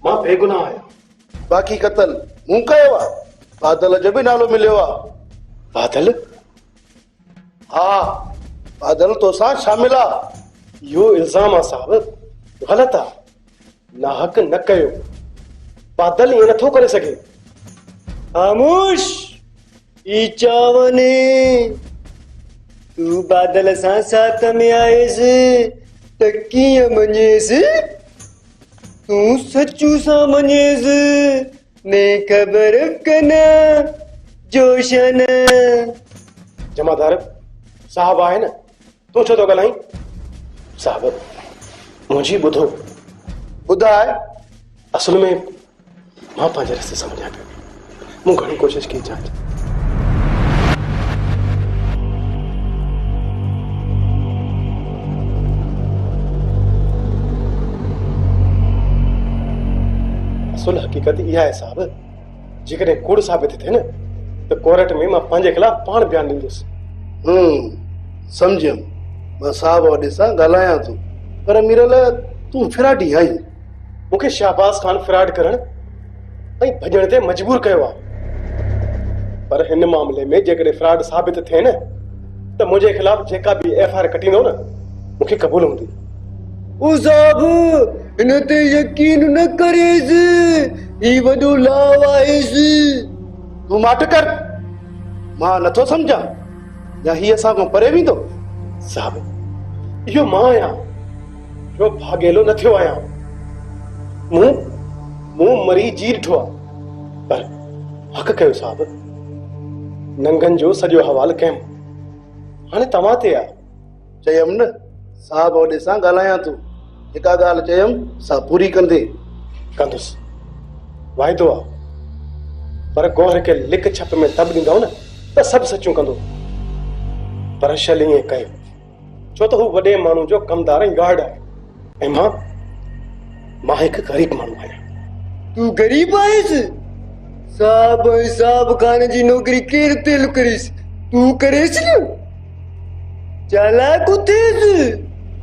मां बेगुनाह आहियां। बाक़ी क़तल मूं कयो आहे, बादल जो बि नालो मिलियो आहे। बादल? हा, बादल तोसां शामिल आहे। इहो इल्ज़ाम आहे साहब, ग़लति आहे। नाहक न कयो। बादल ईअं नथो करे सघे। खामोश। ई चावने तू बादल सां साथ में आयसि त कीअं मञेसि? तू सचू सां मञेसि ने ख़बर कना जोशन। जमादार साहब आहे न, तूं छो थो ॻाल्हाईं? साहब मुंहिंजी ॿुधो। ॿुधाए। असल में मां पंहिंजे रस्ते सां वञां पियो। मूं घणी कोशिशि कई जांच। असुल हक़ीक़त इहा आहे साहब, जेकॾहिं कूड़ साबित थिए न त कोर्ट में मां पंहिंजे ख़िलाफ़ पाण बयानु ॾींदुसि। सम्झियुमि। मां साहब वॾे सां ॻाल्हायां थो, पर मीरल तूं फिराडी आई। मूंखे शहबाज़ ख़ान फ्रॉड करण ऐं भॼण ते मजबूर कयो आहे। पर हिन मामले में जेकॾहिं फ्रॉड साबित थिए न त मुंहिंजे ख़िलाफ़ जेका बि एफआईआर कटींदो न मूंखे क़बूल हूंदी। ओ साहब हिन ते यकीन न करेसि, ही वॾो लाव आहेसि। तूं माठ कर। मां नथो सम्झां या ही असां खां परे वेंदो? साहब इहो मां आहियां जो भागेलो न थियो आहियां। मूं मरी जी ॾिठो आहे, पर हक़ कयो साहब। नंगनि जो सॼो हवालु कयमि, हाणे तव्हां ते आहे। चयमि न, साहब वॾे सां ॻाल्हायां थो। जेका ॻाल्हि चयमि सा पूरी कंदे। कंदुसि, वाइदो आहे। पर गोहर खे लिक छप में दॿ ॾींदव न त सभु सचूं कंदो। पर शल ईअं कयो छो त हू वॾे माण्हू जो कमदार ऐं गार्ड आहे, ऐं मां हिकु ग़रीब माण्हू आहियां। तू गरीब आहिसि? साहब ऐं साहब खान जी नौकरी केरु तेल करीस? तू करेसि न? चालाक थिएसि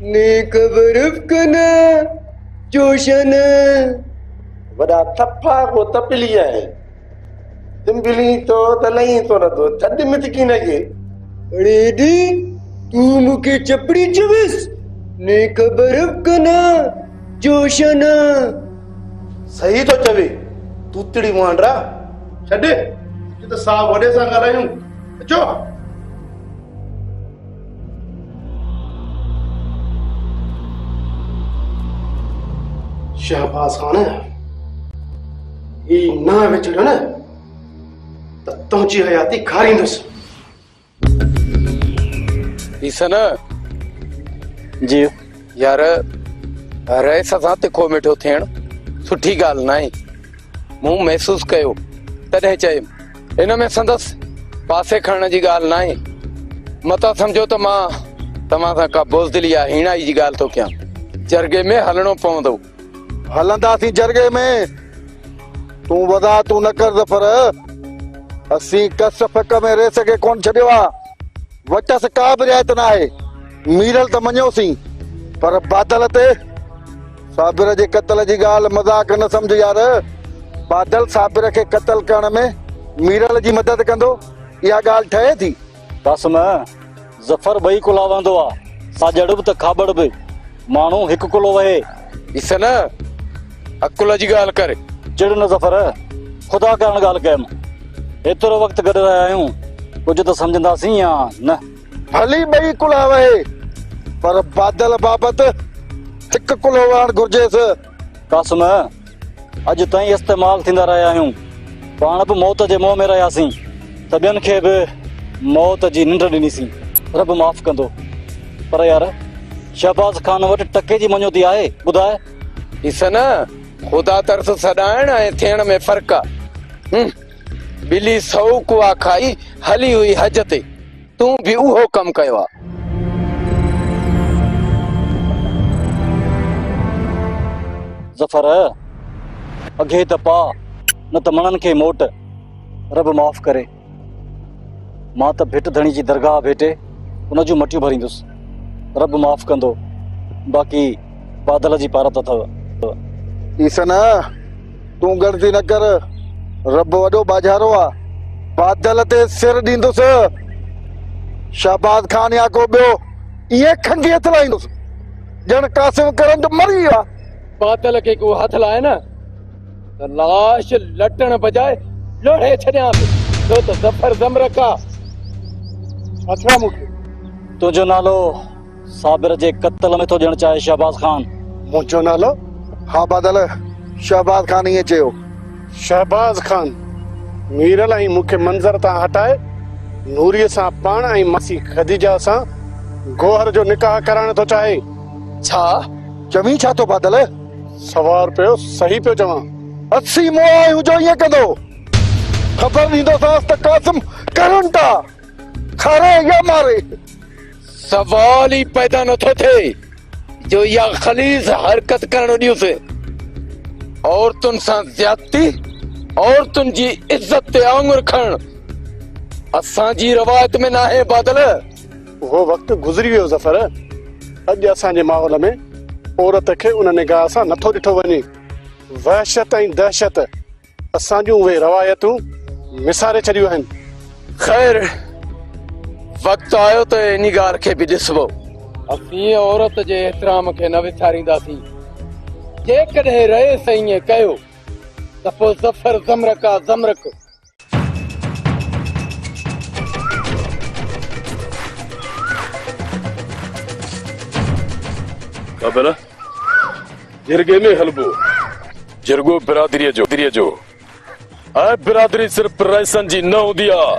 ने ख़बर कना जोशन। वॾा तफ़ा को तपली आहे। तिंबिली तो त नहीं तो नथो थधि में थी लॻे। अड़े दी तू मूंखे चपड़ी चवेसि ने ख़बर कना जोशन। सही तो चवे तूतड़ी मुआंडरा। छॾ त साहब वॾे सां ॻाल्हायूं। अचो। शहबाज़ खान ही न विछड़ो न त तुंहिंजी हयाती खारींदुसि। ईसन जी यार, रईस सां तिखो मिठो थियण सुठी ॻाल्हि न आहे। मूं महसूस कयो तॾहिं चयुमि इन में संदसि पासे खणण जी ॻाल्हि न आहे। मता सम्झो त मां तव्हां सां का बुज़दिली या हीणाई जी ॻाल्हि थो कयां। जरगे में हलणो पवंदो। हलंदासीं जरगे में। तूं वधा तूं न कर ज़फ़र। असीं कस फक में रेस खे कोन छॾियो आहे। वटस का बि रिआयत न आहे। मीरल त मञोसीं, पर बादल ते साबिर जे क़त्ल जी ॻाल्हि मज़ाक न सम्झ यार। बादल साबिर खे क़त्ल करण में मीरल जी मदद कंदो, इहा ॻाल्हि ठहे थी? कसम ज़फ़र ॿई कुला वहंदो आहे, साॼड़ बि त खाॿड़ बि। माण्हू हिकु कुलो वहे। ईसन अकुल जी ॻाल्हि करे। चिड़ न ज़फ़र, ख़ुदा करण ॻाल्हि कयमि। एतिरो वक़्तु गॾु रहिया आहियूं, कुझु त सम्झंदासीं या न? भली ॿई कुला वहे, पर बादल बाबति हिकु कुलो वहणु घुर्जेसि। कासम अॼु ताईं इस्तेमालु थींदा रहिया आहियूं। पाण बि मौत जे मुंहं में रहियासीं त ॿियनि खे बि मौत जी निंड ॾिनीसीं। रब माफ़ कंदो। पर यार शहबाज़ खान वटि टके जी मञोती आहे। ॿुधाए ईसन ख़ुदा तरस सॾाइण ऐं थियण में फ़र्क़ु आहे। ॿिली सौ कुआ खाई हली हुई हज ते, तूं बि उहो कमु कयो आहे। ज़फ़र अॻे त पा न त मणनि खे मोट। रब माफ़ करे। मां त भिट धणी जी दरगाह भेटे उन जूं मटियूं भरींदुसि। रब माफ़ कंदो। बाक़ी बादल जी पारत अथव। ईसन तूं ग़लती न कर। रब वॾो बाजारो आ, बादल ते सिर ॾींदुसि। शहबाज खान या को ॿियो इहे खंगी हथ लाहींदुसि ॼण कासिम करम जो मरी वियो आहे। बादल खे को हथ लाए न त लाश लटण बजाए लोढ़े छॾियांसि। छो त ज़फर ज़मरक आ। अच्छा मूंखे तुंहिंजो नालो साबिर जे क़त्ल में थो ॾियणु चाहे शहबाज खान। मुंहिंजो नालो हा बादल, शहबाज खान ईअं चयो। शहबाज खान मीरल ऐं मूंखे मंज़र तां हटाए नूरीअ सां पाण ऐं मासी ख़दीजा सां गोहर जो निकाह कराइण थो चाहे। छा चवी छा थो बादल? सवार पियो सही पियो चवां। 80 मुआ हुजो ईअं कंदो। ख़बर ॾींदोसांसि त कासिम करन था खारे या मारे। सवाल ही पैदा नथो थिए जो इहा ख़लीज़ हरकत करणु ॾियुसि। औरतुनि सां ज़्यादती, औरतुनि जी इज़त ते आङुर खणणु असांजी रवायत में न आहे बादल। उहो वक़्तु गुज़री वियो ज़फर। अॼु असांजे माहौल में औरत खे उन निगाह सां नथो ॾिठो वञे। वहशत ऐं दहशत असांजूं उहे रवायतूं मिसारे छॾियूं आहिनि। ख़ैर, वक़्तु आयो त इन ॻाल्हि खे बि ॾिसबो। असीं औरत जे एतिराम खे न विसारींदासीं। जेकॾहिं रईस ईअं कयो त पोइ ज़फर ज़मरक आ ज़मरक। ख़बर जिरगे में हलबो। जिरगो बिरादरीअ जो ऐं बिरादरी सिर्फ़ रईसनि जी न हूंदी आहे,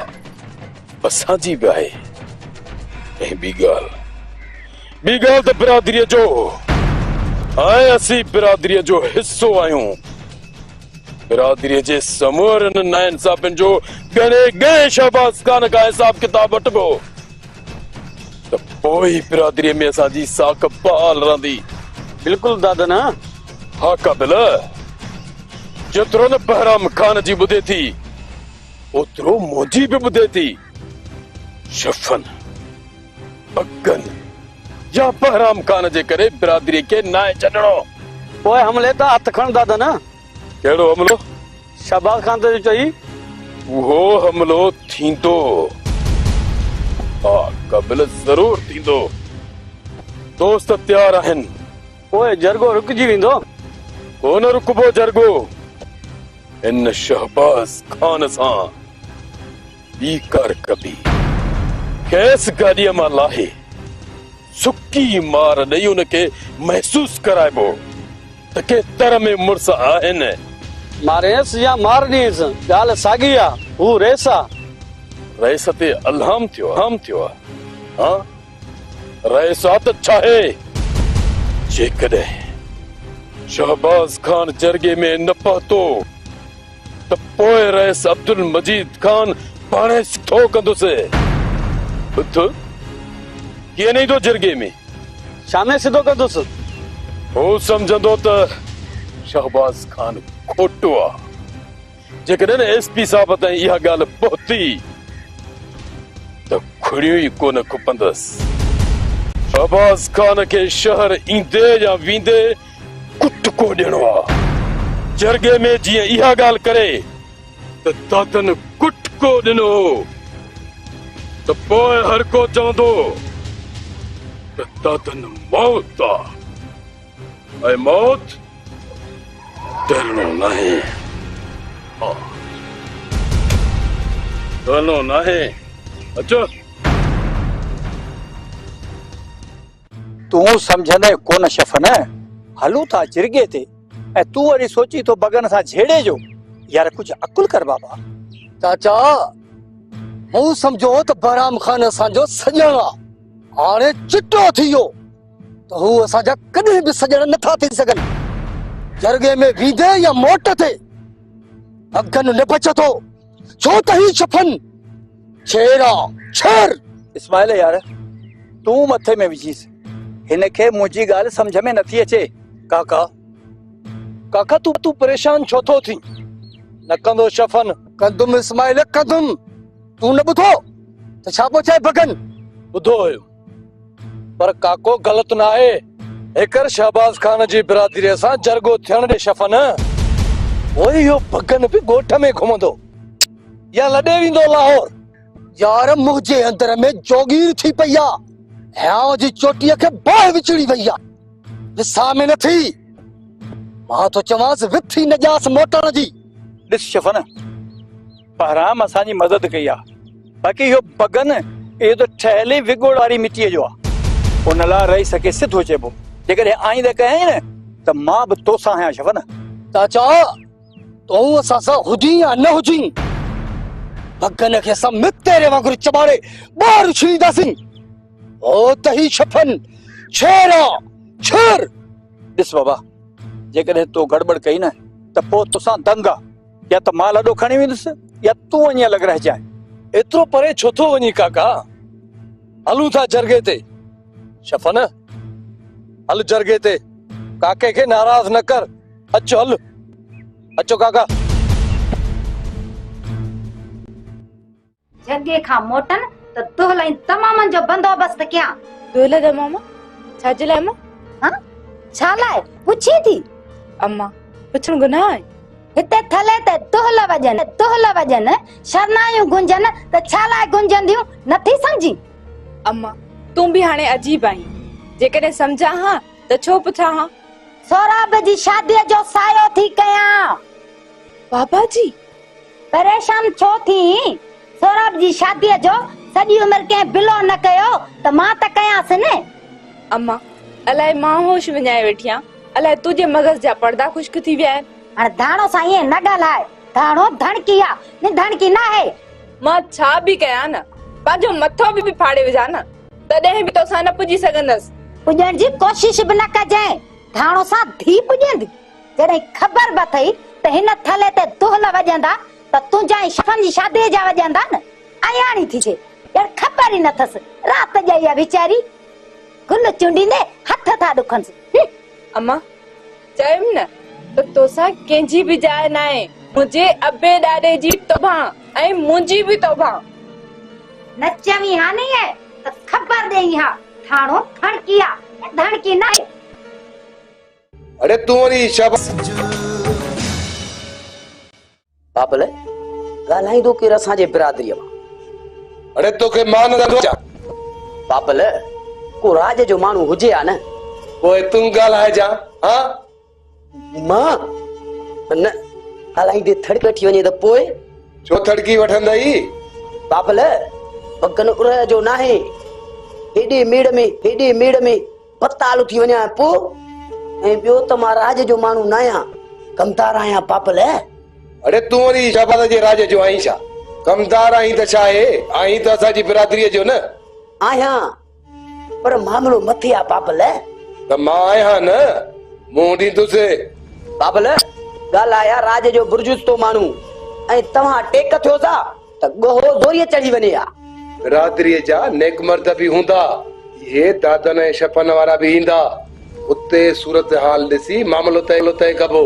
असांजी बि आहे। ऐं ॿी ॻाल्हि त बिरादरीअ जो ऐं असीं बिरादरीअ जो हिसो आहियूं। बिरादरीअ जे समूरनि नाइंसाफ़ियुनि जो ॻणे शहबाज खान खां हिसाब किताब वठिबो त पोइ ई बिरादरीअ में असांजी साख बहाल रहंदी। बिल्कुलु दादा न। हा काबिल, जेतिरो न बहराम खान जी ॿुधे थी ओतिरो मुंहिंजी बि ॿुधे थी। शफन अगन या बहराम खान जे करे बिरादरी खे नाए छॾणो। पोइ हमले त हथ खण दादा न। कहिड़ो हमलो? शहबाज खान ते चई उहो हमलो थींदो। हा काबिल, ज़रूर थींदो। दोस्त तयार आहिनि। पोइ जरगो रुकिजी वेंदो। कोन रुकबो जरगो। इन शहबाज खान सां ॿी कर कबी खेसि गाॾीअ मां लाहे सुकी मार ॾेई उनखे महसूस कराइबो त के तर में मुड़स आहिनि। मारेसि या मारनीसि, ॻाल्हि साॻी आहे। हू रेस आहे। रईस ते अल्हाम थियो आहे। हाँ, रईस आहे त छा आहे? जेकॾहिं शहबाज खान जरगे में न पहुतो त पोइ रईस अब्दुल मजीद खान पाणे सिधो कंदुसि। ॿुध, कीअं न ईंदो जरगे में? शामे सिधो कंदुसि। हू सम्झंदो त शहबाज खान खोटो आहे। जेकॾहिं एसपी साहब ताईं इहा ॻाल्हि पहुती त खुड़ियूं ई कोन खुपंदसि। शहबाज खान खे शहर ईंदे या वेंदे कुटको ॾियणो आहे। जरगे में जीअं इहा ॻाल्हि करे त दादन कुटको ॾिनो त पोइ हर को चवंदो त दादन मौत आहे। ऐं मौत डरणो नाहे। हा, डरणो नाहे। अचो। तूं सम्झंदे कोन शफन। हलूं था जिरगे ते ऐं तूं वरी सोची तो बगन सां झेड़े जो। यार कुछ अकुल कर बाबा। चाचा हूं समझो त बहराम खान असांजो सजण आहे। हाणे चिट्टो थी वियो त हू असांजा कॾहिं बि सजण नथा थी सघनि। जरगे में वींदे या मोट ते अगन न बचंदो। छो त ही छफन शेर आहे, शेर। इस्माइल यार, तूं मथे में विझीस। हिनखे मुंहिंजी ॻाल्हि सम्झ में नथी अचे। काका तूं परेशान छो थो थी? न कंदो शफन। कंदुम इस्माइल, कंदुम। तूं न ॿुधो त छा पियो चए बगन? ॿुधो हुयो, पर काको ग़लति न आहे। हेकर शहबाज खान जी बिरादरीअ सां जरगो थियण ॾे शफन। ओए यो भगन भी गोठ में घुमंदो या लॾे वेंदो लाहौर। यार मुंहिंजे अंदर में जोगीर थी पई आ, ह्यांव जी चोटीअ खे बाहि विचड़ी वई आ, विसा में न थी। मां तो चवांसि विथी न ॼास मोटण जी। ॾिस शफ़न, पहिरां असांजी मदद कई आहे, बाक़ी इहो बगन इहो त ठहियल ई विगोड़ वारी मिटीअ जो आहे, उन लाइ रही सके सिधो चइबो। जेकॾहिं आईंदे कयईं न त मां बि तोसां आहियां शफ़न। ता चओ तूं असां सां हुजी या न हुजी, भगन खे असां मितेरे वांगुरु चॿाड़े ॿाहिरि छींदासीं। ओ त ही शफ़न छेर आ, छेर। ॾिस बाबा, जेकॾहिं तो गड़बड़ कई न त पोइ तोसां दंग आहे, या त मां लॾो खणी वेंदुसि या तूं वञी अलॻि रहिजांइ। एतिरो परे छो थो वञी काका? हलूं था जरगे ते। शफ़न हल जरगे ते, काके खे नाराज़ न कर। अचो हल, अचो काका। जगे खां मोटन त दोहलाई तमामनि जो बंदोबस्त कयां। दोहला दा मामा छाजे लाइ अम्मा? हां छा लाइ पुछी थी? अम्मा पुछण गुनाह आहे? हिते थले ते दोहला वजन शरनायूं गुंजन त छा लाइ गुंजंदियूं नथी समझी? अम्मा तूं बि हाणे अजीब आहीं, जेकॾहिं समझा हां त छो पुछां हां? सोराब जी शादीअ जो सायो थी कयां। बाबा जी परेशान छो थी? सोराब जी शादीअ जो सॼी उमिरि कंहिं बिलो न कयो त मां त कयांसि न। अम्मा अलाए मां होश विञाए वेठी आं, अलाए तुंहिंजे मगज़ जा पर्दा खुश्क थी विया आहिनि। हाणे धाणो सां ईअं न ॻाल्हाए, धाणो धणकी आ न धणकी न आहे। मां छा बि कयां न, पंहिंजो मथो बि फाड़े विझां न, तॾहिं बि तोसां न पुॼी सघंदसि। पुॼण जी कोशिश बि न कजांइ, धाणो सां धी पुॼंदी। जॾहिं ख़बर बि अथई त हिन थले ते दुहल वॼंदा त तुंहिंजा ई शफ़न जी शादीअ जा वॼंदा न। अयाणी थी जे, ॼण ख़बर ई नथसि, राति ॼाई आहे वीचारी, गुल चुंडींदे हथ था ॾुखंसि। अम्मा चयमि न त तोसां कंहिंजी बि जाइ न आहे, मुंहिंजे अबे ॾाॾे जी तोभां ऐं मुंहिंजी बि तोभां। न चवी हानी है त ख़बर ॾेई हा, धाणो धणकी आ धणकी न आहे। अरे तू वरी शाबाश। बाबल ॻाल्हाईंदो केरु असांजे बिरादरीअ मां? अरे तोखे मां न ॻाल्हायां। बाबल को राज जो माण्हू हुजे आ न? पोइ तूं ॻाल्हाइजां। हा मां न ॻाल्हाईंदे थड़की वठी वञे त पोइ छो थड़की वठंदई? बाबल बगन उड़ जो नाहे, हेॾे मेड़ में पताल थी वञा पोइ। ऐं ॿियो त मां राज जो माण्हू न आहियां, कमदार आहियां बाबल। अरे तूं वरी शाबाद जे राज जो आहीं छा? कमदार आहीं त छा आहे, आहीं त असांजी बिरादरीअ जो न। आहियां पर मामलो मथे आ बाबल। त मां आहियां न, मुंहुं ॾींदुसि। बाबल ॻाल्हाया राज जो बुर्जुस्तो माण्हू, ऐं तव्हां टेक थियो था त ॻोहो ज़ोरीअ चढ़ी वञे हा। बिरादरीअ जा नेक मर्द बि हूंदा, इहे दादन ऐं शफ़न वारा बि ईंदा। उते सूरत हाल ॾिसी मामलो तय कबो।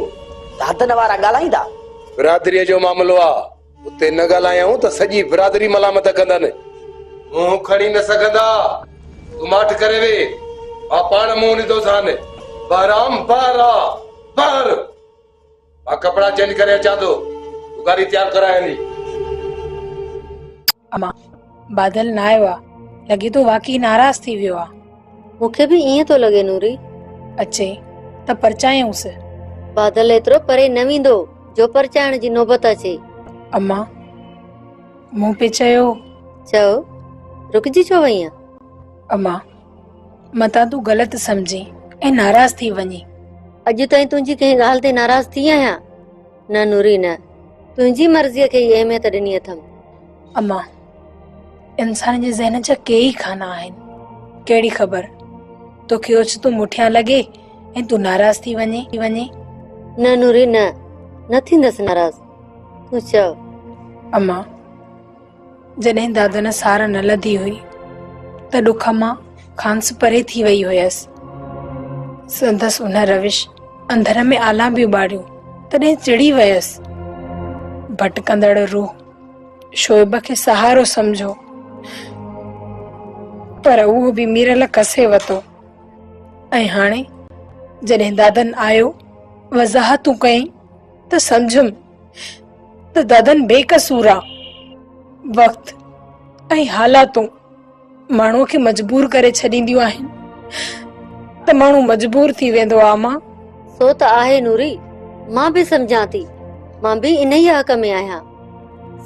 दादन वारा ॻाल्हाईंदा? बिरादरीअ जो मामलो आ, उते न ॻाल्हायूं त सॼी बिरादरी मलामत कंदनि। मुंहुं खणी न सघंदा, तूं माठ करे वे। मां पाण मुंहुं ॾिठो सान। बाराम बार मां कपिड़ा चेंज करे अचां थो, तूं गाड़ी तयार कराइणी। अम्मा बादल न आयो आ, लॻे थो वाकई नाराज़ थी वियो आ। मूंखे बि ईअं थो लॻे नूरी। अचे त परचायूंसि। बादल एतिरो परे न वेंदो जो परचाइण जी नौबत अचे। अम्मा मूं पे चयो रुकजी छो वई? अम्मा मतां तूं ग़लति समझी ऐं नाराज़ थी वञी। अॼु ताईं तुंहिंजी कंहिं ॻाल्हि ते नाराज़ थी आहियां? न नूरी न, तुंहिंजी मर्ज़ीअ खे ई अहमियत ॾिनी अथमि। अम्मा इंसान जे ज़हन जा कई खाना आहिनि, कहिड़ी ख़बर तोखे ओचितो मुठियां लॻे ऐं तूं नाराज़ थी वञे। न नूरी न थींदसि नाराज़, तूं चओ। अम्मा जॾहिं दादन सार न लधी हुई त ॾुख मां खांस परे थी वई हुयसि। संदसि उन रविश अंदर में आला बि ॿाड़ियूं तॾहिं चिड़ी वयसि। भटकंदड़ रूह शोएब खे सहारो समझो, पर उहो बि मीरल कसे वतो। ऐं हाणे जॾहिं दादन आयो वज़ाहतूं कई त सम्झुमि त दादन बेकसूर आ। वक्त ऐं हालातूं माण्हूअ खे मजबूर करे छॾींदियूं आहिनि त माण्हू मजबूर थी वेंदो आहे। मां सो त आहे नूरी, मां बि सम्झां थी, मां बि इन ई हक़ में आहियां।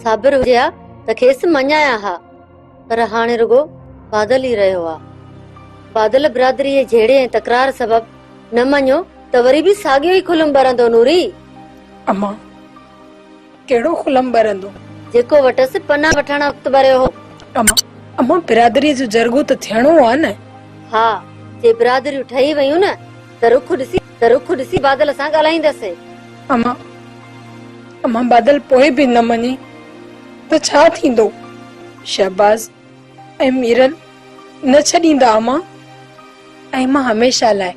साबिर हुजे हा त खेसि मञाया हा, पर हाणे रुगो बादल ई रहियो आ। बादल बिरादरी जे झेड़े ऐं तकरार सबब न मञो त वरी बि साॻियो ई खुलम बरंदो नूरी। अम्मा कहिड़ो खुलम बरंदो? जेको वटसि पना वठण वक़्तु भरियो हो। अम्मा बिरादरीअ जो जरगो त थियणो आहे न। हा, जे बिरादरियूं ठही वयूं न त रुख ॾिसी बादल सां ॻाल्हाईंदसि। अम्मा बादल पोइ बि न मञे त छा थींदो? शहबाज ऐं मीरन न छॾींदा अम्मा, ऐं मां हमेशा लाइ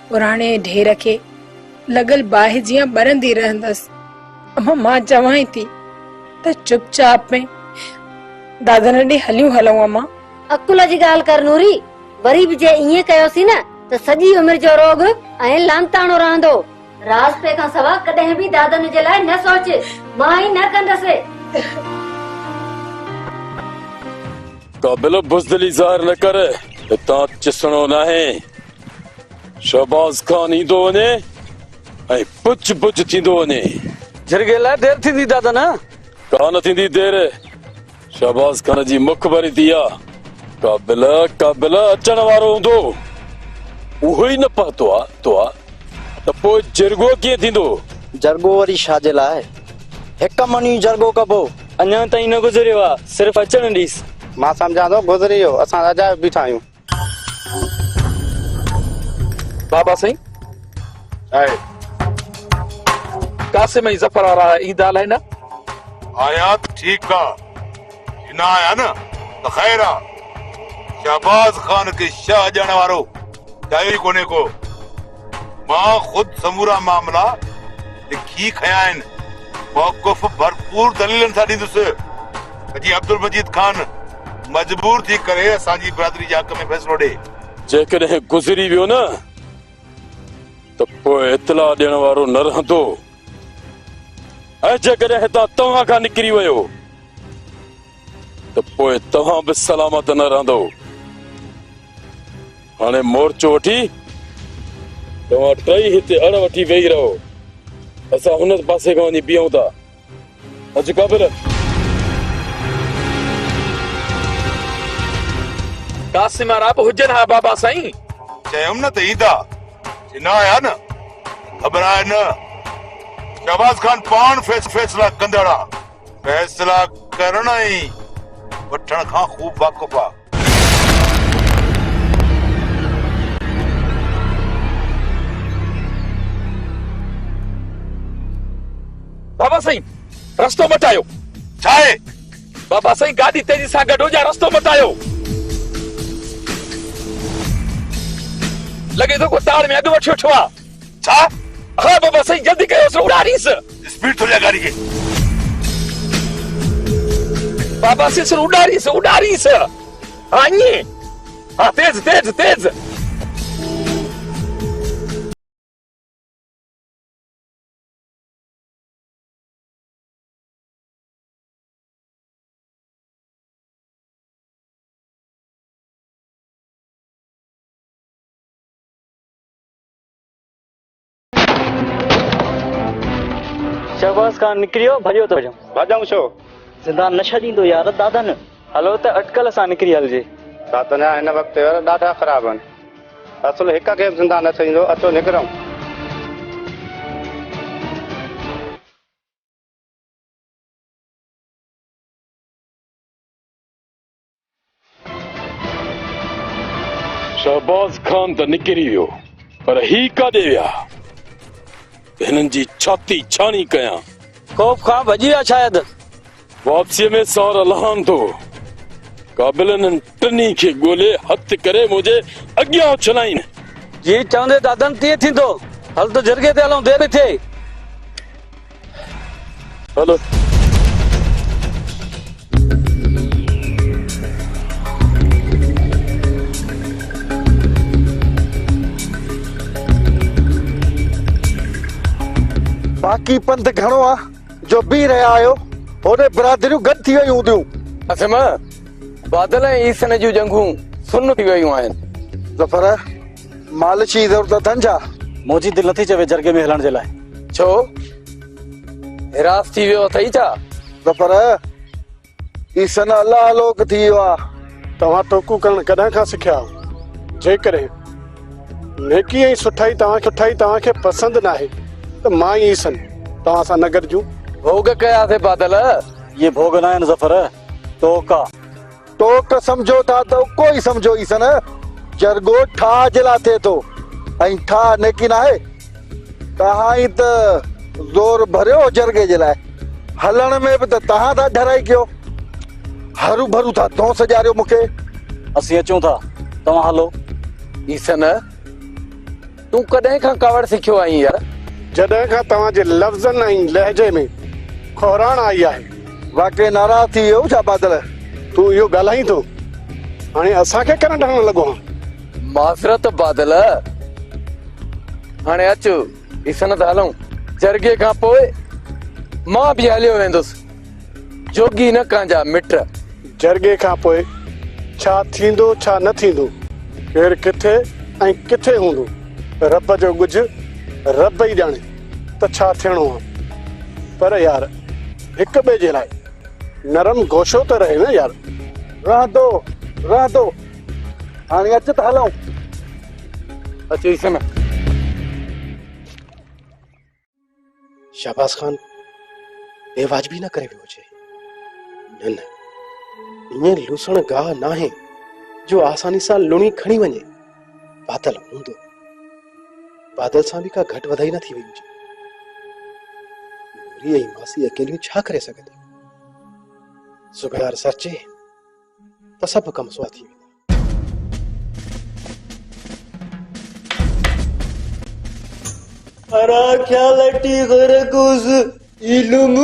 पुराणे ढेर खे लॻल बाहि जीअं ॿरंदी रहंदसि। अम्मा मां चवां थी त चुपचाप में दादन ॾे हलियूं हलूं। अम्मा अकुल जी ॻाल्हि कर नूरी, वरी बि जे ईअं कयोसीं न त सॼी उमिरि जो रोग ऐं लांताणो रहंदो। राज पे खां सवा कॾहिं बि दादन जे लाइ न सोच, मां ई न कंदसि। काबिल बुज़दिली ज़ाहिर न कर, हितां चिसणो नाहे। शहबाज खान ईंदो वञे ऐं पुछ पुछ थींदो वञे। झरगे लाइ देर थींदी दादन? कान थींदी देर। शहबाज खान जी मुखबरी थी आहे। काबिल अचण वारो हूंदो, उहो ई न पहुतो आहे त पोइ जरगो कीअं थींदो? जरगो वरी छा जे लाइ? हिकु मनी जरगो कबो, अञा ताईं न गुज़रियो आहे, सिर्फ़ अचण ॾीस। मां सम्झां थो गुज़री वियो, असां अजायो बीठा आहियूं। बाबा साईं आहे कासिम ऐं ज़फर वारा ईंदा अलाए न? आया ठीकु आहे, न आया न त ख़ैर आहे। शहबाज खान के शाह ॼण वारो चाहियो ई कोन्हे को। मां खुद समूरा मामला लिखी खया आहिनि, मौक़िफ़ भरपूर दलीलनि सां ॾींदुसि। अजी अब्दुल मजीद खान मजबूर थी करे असांजी बिरादरी जे हक़ में फ़ैसिलो ॾे। जेकॾहिं गुज़री वियो न त पोइ इतला ॾियण वारो न रहंदो, ऐं जेकॾहिं हितां तव्हां खां निकिरी वियो त पोइ तव्हां बि सलामत न रहंदो। हाणे मोर्चो वठी तव्हां टई हिते अड़ वठी वेही रहो, असां हुन पासे खां वञी बीहूं था। अॼु काबिल कासिम वारा बि हुजनि हा बाबा साईं। चयमि न त ईंदा, न आया न घबराए न। शहबाज खान पाण फैसला कंदड़ आहे, फैसला करण ऐं वठण खां खूब वाक़ुफ़ आहे। बाबा साईं रस्तो मटायो। छा आहे? बाबा साईं गाॾी तेजी सां गॾु हुजे, रस्तो मटायो। लॻे थो को ताड़ में अॻु वठी वेठो आहे। छा? हा बाबा साईं जल्दी कयोसि, उॾारीसि। स्पीड थोड़ी गाड़ी के। बाबा साईं उॾारीसि। हाँ ईअं, हाँ तेज। शहबाज खान निकिरियो, भॼो थो वञो। भॼऊं छो? ज़िंदा न छॾींदो यार दादन। हलो त अटकल सां निकिरी हलिजे। दादन जा हिन वक़्तु ॾाढा ख़राब आहिनि। असुल हिक खे बि ज़िंदा न छॾींदो, अचो निकिरूं। शहबाज खान त निकिरी वियो, पर ही काॾे विया? हिननि जी छाती छाणी कयां? खौफ खां भॼी विया शायदि। वापसीअ में सार लहान थो। काबिलनि टिनी खे ॻोल्हे हथ करे मुंहिंजे अॻियां उछलाइन। जी चवंदे दादन तीअं थींदो। हल त जरगे ते हलूं, देरि थिए। हलो बाक़ी पंध घणो आहे जो बीह रहिया आहियो होॾे बिरादरियूं गॾु थी वयूं हूंदियूं। असम बादल ऐं ईसन जूं जंगूं सुन थी वयूं आहिनि। ज़फ़र मालिश जी ज़रूरत अथनि छा? मुंहिंजी दिलि नथी चवे जरगे में हलण जे लाइ। छो हिरास थी वियो अथई छा? ज़फ़र ईसन अलाह लोक थी वियो आहे। तव्हां टोकू करण कॾहिं खां सिखिया? जेकॾहिं नेकी ऐं सुठाई तव्हांखे पसंदि न आहे त मां ई ईसन तव्हां सां न गॾिजूं। भोग कयासीं बादल। ये भोग न आहिनि ज़फ़र, टोका। टोक सम्झो था त कोई सम्झो ईसन, जरगो ठाह जे लाइ थिए थो ऐं ठाह नेकी न आहे। तव्हां ई त ज़ोर भरियो जरगे जे लाइ, हलण में बि त तव्हां था ढराई कयो, हरू भरू था तो सॼारियो मूंखे। असीं अचूं था, तव्हां हलो। ईसन तूं कॾहिं खां कावड़ सिखियो आहीं यार? जॾहिं खां तव्हांजे लफ़्ज़नि ऐं लहजे में खोराण आई आहे। वाकई नाराज़ थी वियो छा बादल? तूं इहो ॻाल्हाईं थो, हाणे असांखे करण ढहण लॻो आहे। माज़रत बादल, हाणे अच ईसन त हलूं। जरगे खां पोइ मां बि हलियो वेंदुसि, जोगी न कंहिंजा मिट। जरगे खां पोइ छा थींदो छा न थींदो, केरु किथे ऐं किथे हूंदो, रब जो गुझ रब ई ॼाणे त छा थियणो आहे। पर यार हिक ॿिए जे लाइ नरम गोशो त रहे न यार। रहंदो हाणे अच त हलूं। अच ईसन। शाहबाज़ खान बेवाजबी न करे वियो हुजे। न ईअं लूसण गाह न आहे जो आसानी सां लुणी खणी वञे। बादल हूंदो, बादल सां बि का घटि वधाई न थी वई हुजे। नूरी ऐं मासी अकेलियूं छा करे सघंदियूं? सुबेदार सचे त सभु कम सुआ थी वेंदा। अरा क्या लटी गरगुज इल्म।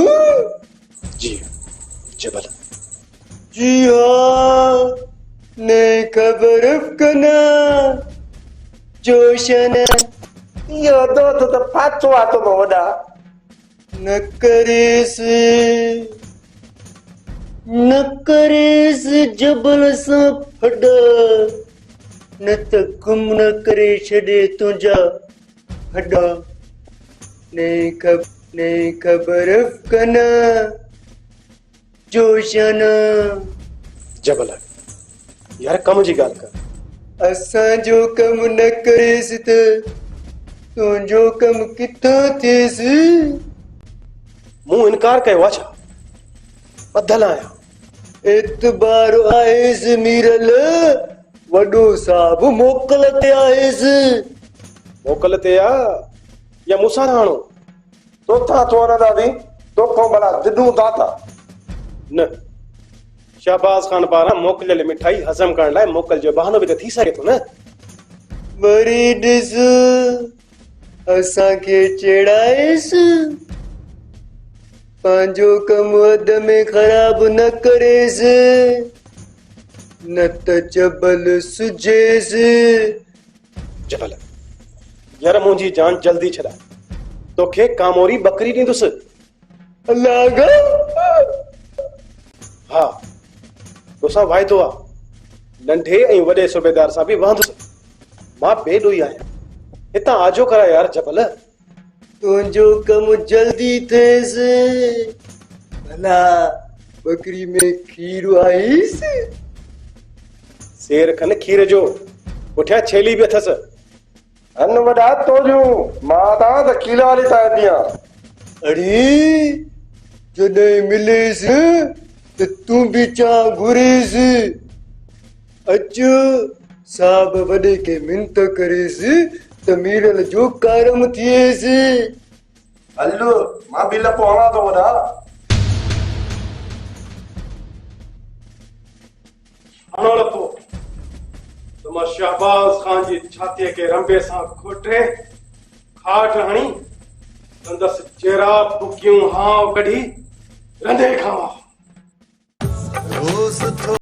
जी जबल। जी हाँ ने खबर कना जोशन यो तो पाचो आतो वडा न करेस जबल सा फड न त गुम न करे छड़े तुझा हड्डा ने खबर कना जोशन। जबल यार कम जी ॻाल्हि कर। असां जो कम न करेस त तुंहिंजो कम किथां थिएस? मूं इनकार कयो आहे छा? ॿधल आहियां। एतबार आहेस मीरल, वॾो साहब मोकल ते आहेस। मोकल ते आ या मूंसां रहणो? तो था थोड़ा दादी तो को बड़ा दिदू दाता। न शाहबाज़ खान पारां मोकिलियल मिठाई हज़म करण लाइ मोकल जो बहानो बि त थी सघे थो न। वरी ॾिस असांखे चेड़ाएस, पंहिंजो कम अध में ख़राब न करेस न त जबल सुजेस। जबल यार मुंहिंजी जान जल्दी छॾा, तोखे कामोरी बकरी ॾींदुसि। अलाह हा तोसां वाइदो आहे, नंढे ऐं वॾे सूबेदार सां बि वहंदुसि। मां बेॾोही आहियां, हितां आजो करा यार जबल। तुंहिंजो कम जल्दी थिएस। भला बकरी में खीर आईस? शेर खन खीर जो, पुठियां छेली बि अथसि। अन वडा तोजू मां ता त कीला वाली ता दिया। अरे जॾहिं मिलेस त तूं बि चा घुरेस। अचो साहब वॾे के मिनत करेस त मीरल जो कारम थिएस। हलो मां बि लपो हला तो वडा। हलो लपो त मां शाहबाज़ खान जी छातीअ खे रंबे सां खोटे खाट हणी संदसि चेहरा बुकियूं हाव कढी रंधे खां।